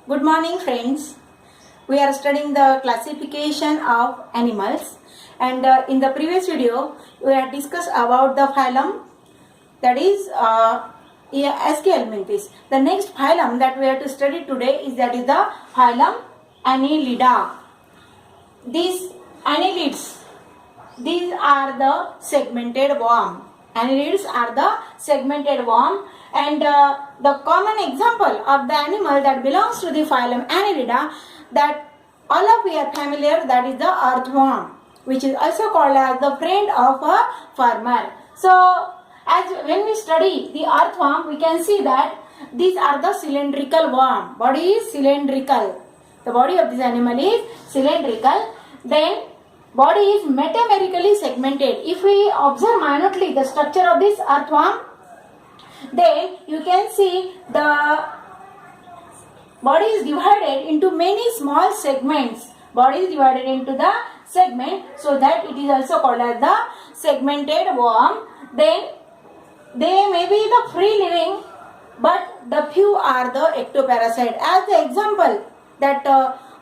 Good morning, friends. We are studying the classification of animals, and in the previous video we had discussed about the phylum, that is Aschelminthis. The next phylum that we have to study today is the phylum Annelida. These annelids, these are the segmented worm. Annelids are the segmented worm, and the common example of the animal that belongs to the phylum Annelida, that all of you are familiar, that is the earthworm, which is also called as the friend of a farmer. So as when we study the earthworm, we can see that these are the cylindrical worm. Body is cylindrical. The body of this animal is cylindrical. Then body is metamerically segmented. If we observe minutely the structure of this earthworm, then you can see the body is divided into many small segments. Body is divided into the segment, so that it is also called as the segmented worm. Then they may be the free living, but the few are the ectoparasite. As the example, that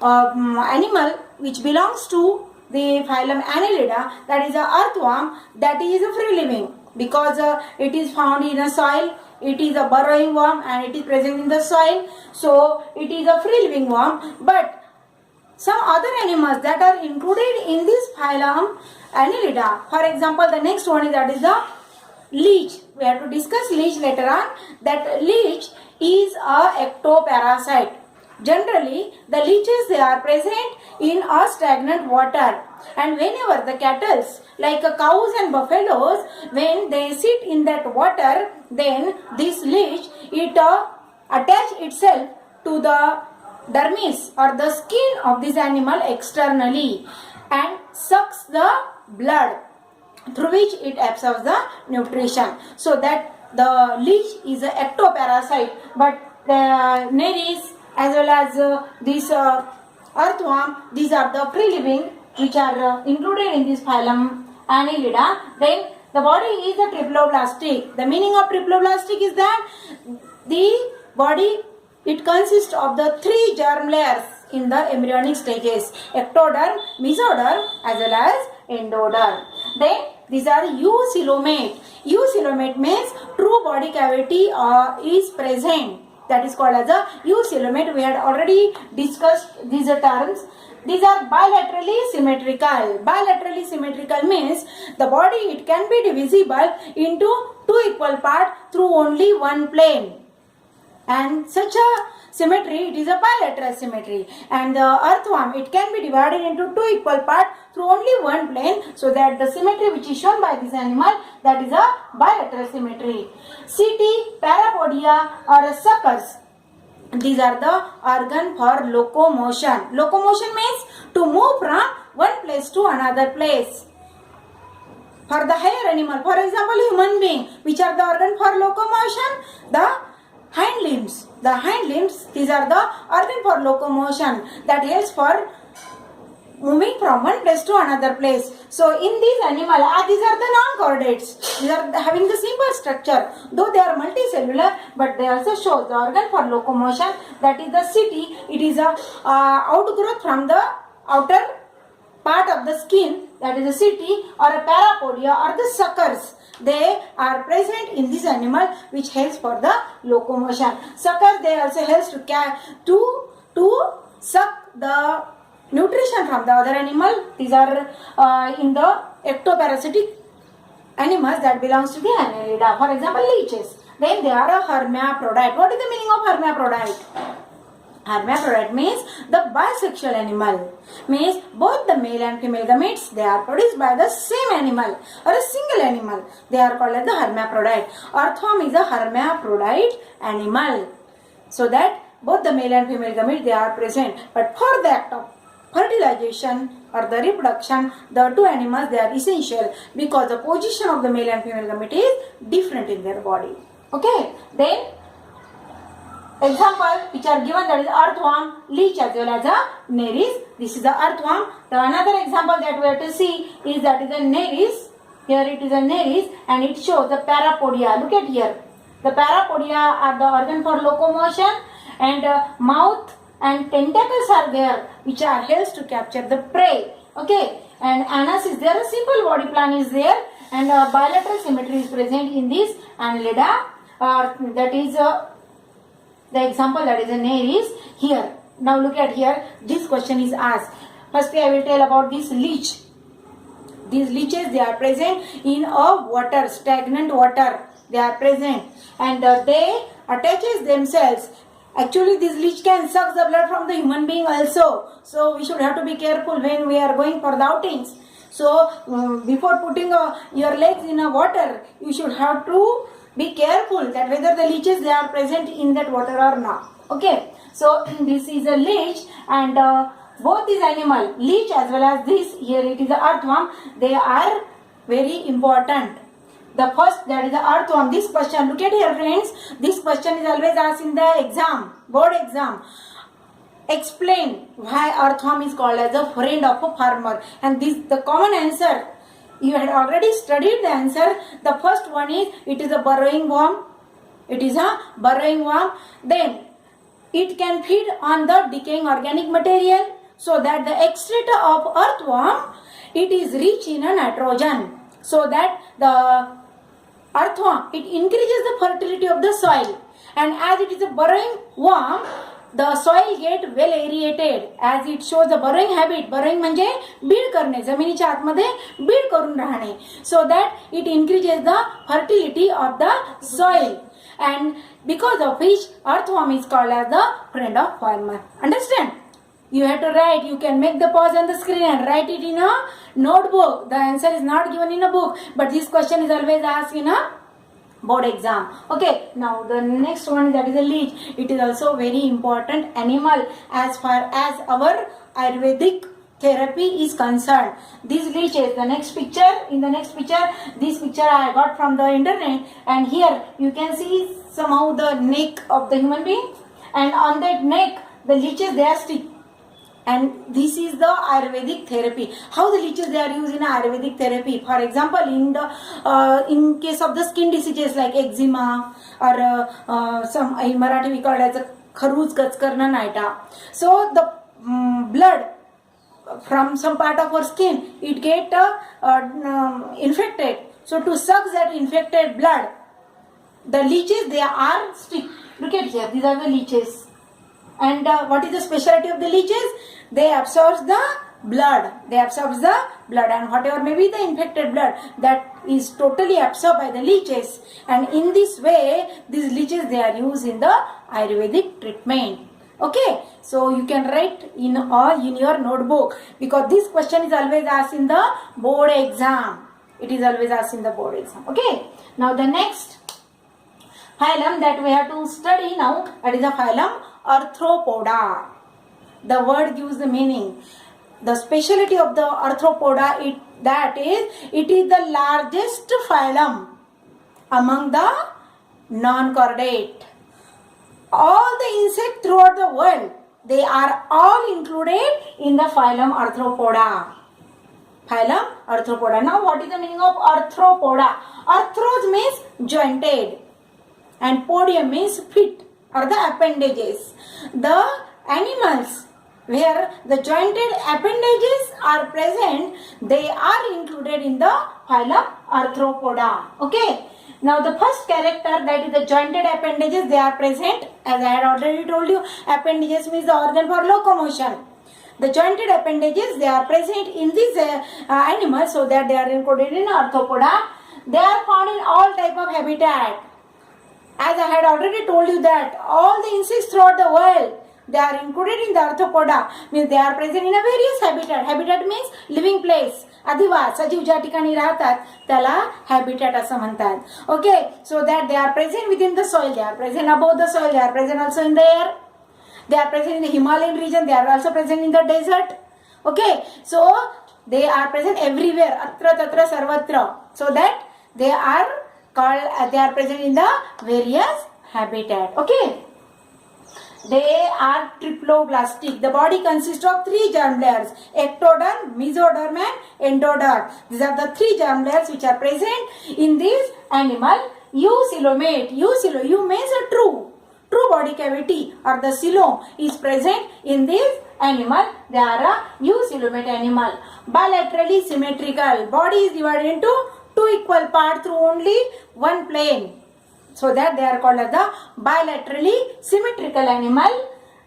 animal which belongs to the phylum Annelida, that is a earthworm, that is a free living, because it is found in a soil. It is a burrowing worm and it is present in the soil, so it is a free living worm. But some other animals that are included in this phylum Annelida, for example, the next one is that is the leech. We have to discuss leech later on. That leech is a ectoparasite. Generally, the leeches, they are present in a stagnant water, and whenever the cattle like cows and buffaloes, when they sit in that water, then this leech, it attach itself to the dermis or the skin of this animal externally and sucks the blood, through which it absorbs the nutrition. So that the leech is an ectoparasite, but the nereis as well as this earthworm, these are the free living which are included in this phylum Annelida. Then the body is a triploblastic. The meaning of triploblastic is that the body, it consists of the three germ layers in the embryonic stages: ectoderm, mesoderm as well as endoderm. Then these are eucoelomate. Eucoelomate means true body cavity is present. That is called as a eucoelomate. We had already discussed these terms. These are bilaterally symmetrical. Bilaterally symmetrical means the body, it can be divisible into two equal parts through only one plane. And such a symmetry, it is a bilateral symmetry. And the earthworm, it can be divided into two equal parts through only one plane, so that the symmetry which is shown by this animal, that is a bilateral symmetry. CT, parapodia or suckers, these are the organ for locomotion. Locomotion means to move from one place to another place. For the higher animal, for example human being, which are the organ for locomotion? The hind limbs. The hind limbs, these are the organ for locomotion that helps for moving from one place to another place. So in these animals, these are the non-chordates. These are having the simple structure. Though they are multicellular, but they also show the organ for locomotion, that is the city. It is a outgrowth from the outer part of the skin, that is the city, or a parapodia or the suckers. They are present in this animal, which helps for the locomotion. Suckers, they also helps to suck the nutrition from the other animal. These are in the ectoparasitic animals that belongs to the Annelida. For example, leeches. Then they are a hermaphrodite. What is the meaning of hermaphrodite? Hermaphrodite means the bisexual animal. Means both the male and female gametes, they are produced by the same animal or a single animal. They are called as the hermaphrodite. Earthworm is a hermaphrodite animal. So that both the male and female gametes, they are present. But for the act of fertilization or the reproduction, the two animals, they are essential, because the position of the male and female gamete is different in their body. Okay. Then example which are given, that is earthworm, leech as well as a nereis. This is the earthworm. The another example that we have to see is that is a nereis. Here it is a nereis and it shows the parapodia. Look at here. The parapodia are the organ for locomotion, and mouth and tentacles are there which are helps to capture the prey. Okay, and anus is there, a simple body plan is there, and bilateral symmetry is present in this annelida. That is the example, that is a nail is here. Now look at here, this question is asked. Firstly, I will tell about this leech. These leeches, they are present in a water, stagnant water. They are present, and they attaches themselves. Actually, this leech can suck the blood from the human being also. So we should have to be careful when we are going for the outings. So before putting your legs in a water, you should have to be careful that whether the leeches, they are present in that water or not. Okay. So this is a leech, and both these animal, leech as well as this, here it is the earthworm, they are very important. The first, that is the earthworm. This question, look at here friends, this question is always asked in the exam, board exam. Explain why earthworm is called as a friend of a farmer. And this, the common answer, you had already studied the answer. The first one is, it is a burrowing worm. It is a burrowing worm. Then it can feed on the decaying organic material, so that the excreta of earthworm, it is rich in a nitrogen, so that the earthworm, it increases the fertility of the soil. And as it is a burrowing worm, the soil get well aerated, as it shows the burrowing habit. Burrowing म्हणजे बीड करणे, जमिनीच्या आतमध्ये बीड करून राहणे, so that it increases the fertility of the soil, and because of which earthworm is called as the friend of farmer. Understand? You have to write. You can make the pause on the screen and write it in a notebook. The answer is not given in a book, but this question is always asked in a board exam. Okay, now the next one, that is a leech. It is also very important animal as far as our Ayurvedic therapy is concerned. These leeches, the next picture, in the next picture, this picture I got from the internet, and here you can see somehow the neck of the human being, and on that neck the leeches, they are stick. And this is the Ayurvedic therapy. How the leeches, they are used in Ayurvedic therapy. For example, in case of the skin diseases like eczema, or some in Marathi we call it as a kharuz gachkarna naita. So the blood from some part of our skin, it get infected. So to suck that infected blood, the leeches, they are stick. Look at here, these are the leeches. And what is the specialty of the leeches? They absorb the blood. They absorb the blood, and whatever may be the infected blood, that is totally absorbed by the leeches. And in this way, these leeches, they are used in the Ayurvedic treatment. Okay, so you can write in your notebook, because this question is always asked in the board exam. It is always asked in the board exam. Okay, now the next phylum that we have to study now, that is the phylum Arthropoda. The word gives the meaning. The specialty of the Arthropoda, it is the largest phylum among the non-chordate. All the insects throughout the world, they are all included in the phylum Arthropoda. Phylum Arthropoda. Now what is the meaning of Arthropoda? Arthros means jointed, and podium means feet or the appendages. The animals where the jointed appendages are present, they are included in the phylum Arthropoda. Okay. Now the first character, that is the jointed appendages, they are present. As I had already told you, appendages means the organ for locomotion. The jointed appendages, they are present in these animals, so that they are included in Arthropoda. They are found in all type of habitat. As I had already told you that all the insects throughout the world, they are included in the Arthropoda. Means they are present in a various habitat. Habitat means living place. अधिवास, सजीव ज्या ठिकाणी राहतात त्याला habitat असं म्हणतात. Okay, so that they are present within the soil, they are present above the soil, they are present also in the air, they are present in the Himalayan region, they are also present in the desert. Okay, so they are present everywhere, atra tatra sarvatra, so that they are called, they are present in the various habitat. Okay, they are triploblastic. The body consists of 3 germ layers: ectoderm, mesoderm and endoderm. These are the 3 germ layers which are present in this animal. Eucoelomate. U means a true. true body cavity or the coelom is present in this animal. They are a eucoelomate animal. Bilaterally symmetrical. Body is divided into two equal parts through only one plane. So that they are called as the bilaterally symmetrical animal.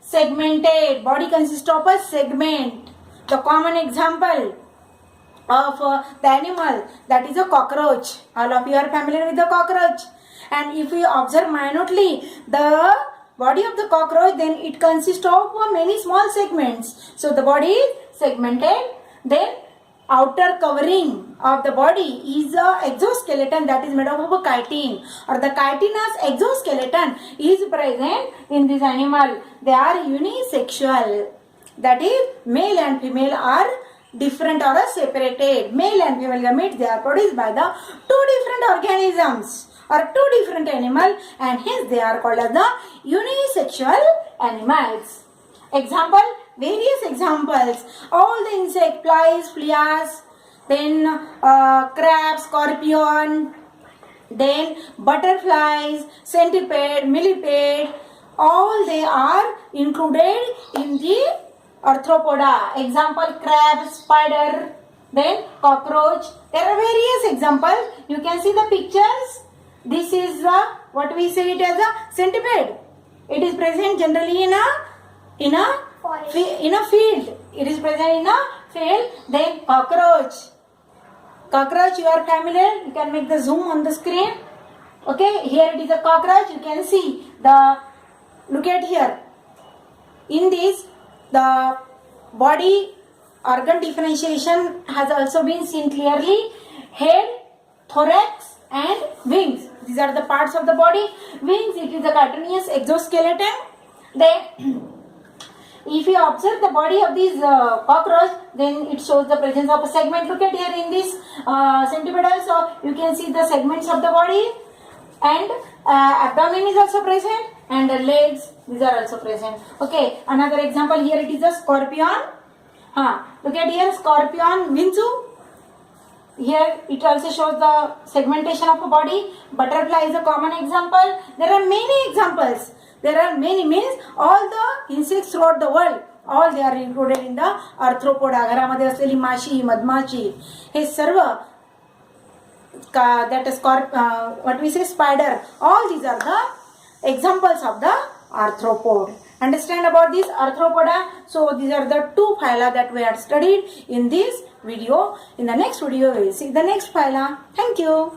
Segmented. Body consists of a segment. The common example of the animal, that is a cockroach. All of you are familiar with the cockroach. And if we observe minutely the body of the cockroach, then it consists of many small segments. So the body is segmented. Then outer covering of the body is a exoskeleton that is made up of a chitin, or the chitinous exoskeleton is present in this animal. They are unisexual. That is, male and female are different or separated. Male and female gametes, they are produced by the two different organisms or two different animals, and hence they are called as the unisexual animals. Example, various examples. All the insect, flies, fleas, then crab, scorpion, then butterflies, centipede, millipede, all they are included in the arthropoda. Example, crab, spider, then cockroach. There are various examples. You can see the pictures. This is what we say it as a centipede. It is present generally in a field. It is present in a field. Then cockroach. Cockroach, you are familiar. You can make the zoom on the screen. Okay, here it is a cockroach. You can see the. Look at here. In this, the body organ differentiation has also been seen clearly. Head, thorax and wings. These are the parts of the body. Wings, it is the chitinous exoskeleton. Then if you observe the body of this cockroach, then it shows the presence of a segment. Look at here in this centipede also, you can see the segments of the body, and abdomen is also present, and the legs, these are also present. Okay, another example here, it is a scorpion. Look at here, scorpion, Vinsu. Here it also shows the segmentation of a body. Butterfly is a common example. There are many examples. There are many, means all the insects throughout the world, all they are included in the arthropoda. घरामध्ये असलेली माशी, मधमाशी, हे सर्व, that is what we say spider, all these are the examples of the arthropod. Understand about this arthropoda? So these are the two phyla that we had studied in this video. In the next video we will see the next phyla. Thank you.